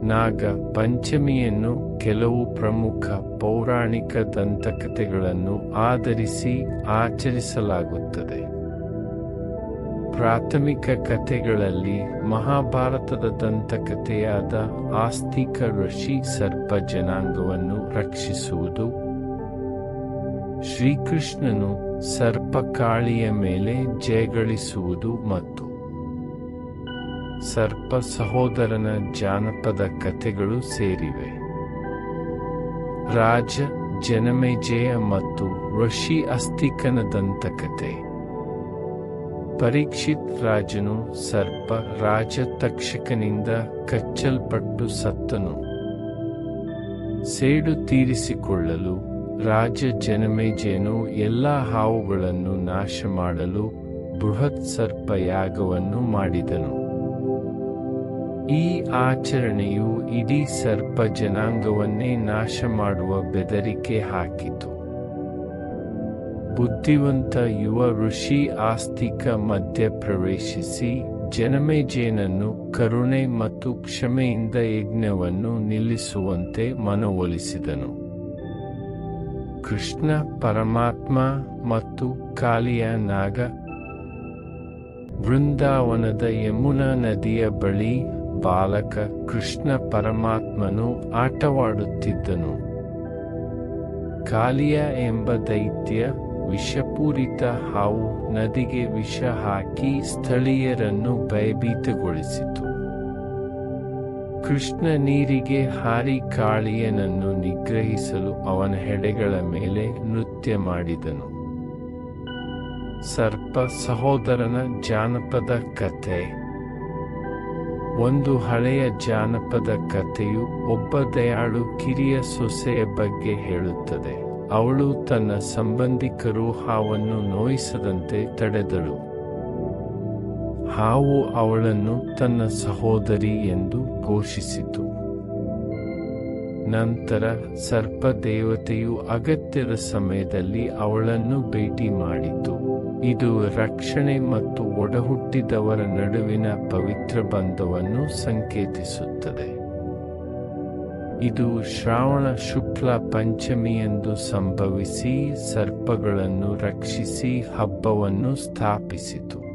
ನಾಗ ಪಂಚಮಿಯನ್ನು ಕೆಲವು ಪ್ರಮುಖ ಪೌರಾಣಿಕ ದಂತಕಥೆಗಳನ್ನು ಆಧರಿಸಿ ಆಚರಿಸಲಾಗುತ್ತದೆ. ಪ್ರಾಥಮಿಕ ಕಥೆಗಳಲ್ಲಿ ಮಹಾಭಾರತದ ದಂತಕಥೆಯಾದ ಆಸ್ತಿಕ ಋಷಿ ಸರ್ಪ ಜನಾಂಗವನ್ನು ರಕ್ಷಿಸುವುದು, ಶ್ರೀಕೃಷ್ಣನು ಸರ್ಪಕಾಳಿಯ ಮೇಲೆ ಜಯಗಳಿಸುವುದು ಮತ್ತು ಸರ್ಪ ಸಹೋದರನ ಜಾನಪದ ಕಥೆಗಳು ಸೇರಿವೆ. ರಾಜ ಜನಮೇಜಯ ಮತ್ತು ಋಷಿ ಅಸ್ತಿಕನ ದಂತಕಥೆ. ಪರೀಕ್ಷಿತ್ ರಾಜನು ಸರ್ಪ ರಾಜ ತಕ್ಷಕನಿಂದ ಕಚ್ಚಲ್ಪಟ್ಟು ಸತ್ತನು. ಸೇಡು ತೀರಿಸಿಕೊಳ್ಳಲು ರಾಜ ಜನಮೇಜಯನು ಎಲ್ಲಾ ಹಾವುಗಳನ್ನು ನಾಶ ಮಾಡಲು ಬೃಹತ್ ಸರ್ಪ ಯಾಗವನ್ನು ಮಾಡಿದನು. ಈ ಆಚರಣೆಯು ಇಡೀ ಸರ್ಪ ಜನಾಂಗವನ್ನೇ ನಾಶ ಮಾಡುವ ಬೆದರಿಕೆ ಹಾಕಿತು. ಬುದ್ಧಿವಂತ ಯುವ ಋಷಿ ಆಸ್ತಿಕ ಮಧ್ಯ ಪ್ರವೇಶಿಸಿ ಜನಮೇಜಯನನ್ನು ಕರುಣೆ ಮತ್ತು ಕ್ಷಮೆಯಿಂದ ಯಜ್ಞವನ್ನು ನಿಲ್ಲಿಸುವಂತೆ ಮನವೊಲಿಸಿದನು. ಕೃಷ್ಣ ಪರಮಾತ್ಮ ಮತ್ತು ಕಾಲಿಯ ನಾಗ. ವೃಂದಾವನದ ಯಮುನಾ ನದಿಯ ಬಳಿ ಬಾಲಕ ಕೃಷ್ಣ ಪರಮಾತ್ಮನು ಆಟವಾಡುತ್ತಿದ್ದನು. ಕಾಲಿಯ ಎಂಬ ದೈತ್ಯ ವಿಷಪೂರಿತ ಹಾವು ನದಿಗೆ ವಿಷ ಹಾಕಿ ಸ್ಥಳೀಯರನ್ನು ಭಯಭೀತಗೊಳಿಸಿತು. ಕೃಷ್ಣ ನೀರಿಗೆ ಹಾರಿ ಕಾಳಿಯನನ್ನು ನಿಗ್ರಹಿಸಲು ಅವನ ಹೆಡೆಗಳ ಮೇಲೆ ನೃತ್ಯ ಮಾಡಿದನು. ಸರ್ಪ ಸಹೋದರನ ಜಾನಪದ ಕಥೆ. ಒಂದು ಹಳೆಯ ಜಾನಪದ ಕಥೆಯು ಒಬ್ಬ ದಯಾಳು ಕಿರಿಯ ಸೊಸೆಯ ಬಗ್ಗೆ ಹೇಳುತ್ತದೆ. ಅವಳು ತನ್ನ ಸಂಬಂಧಿಕರು ಹಾವನ್ನು ನೋಯಿಸದಂತೆ ತಡೆದಳು. ಹಾವು ಅವಳನ್ನು ತನ್ನ ಸಹೋದರಿ ಎಂದು ಘೋಷಿಸಿತು. ನಂತರ ಸರ್ಪ ದೇವತೆಯು ಅಗತ್ಯದ ಸಮಯದಲ್ಲಿ ಅವಳನ್ನು ಭೇಟಿ ಮಾಡಿತು. ಇದು ರಕ್ಷಣೆ ಮತ್ತು ಒಡಹುಟ್ಟಿದವರ ನಡುವಿನ ಪವಿತ್ರ ಬಂಧವನ್ನು ಸಂಕೇತಿಸುತ್ತದೆ. ಇದು ಶ್ರಾವಣ ಶುಕ್ಲ ಪಂಚಮಿಯಂದು ಸಂಭವಿಸಿ ಸರ್ಪಗಳನ್ನು ರಕ್ಷಿಸಿ ಹಬ್ಬವನ್ನು ಸ್ಥಾಪಿಸಿತು.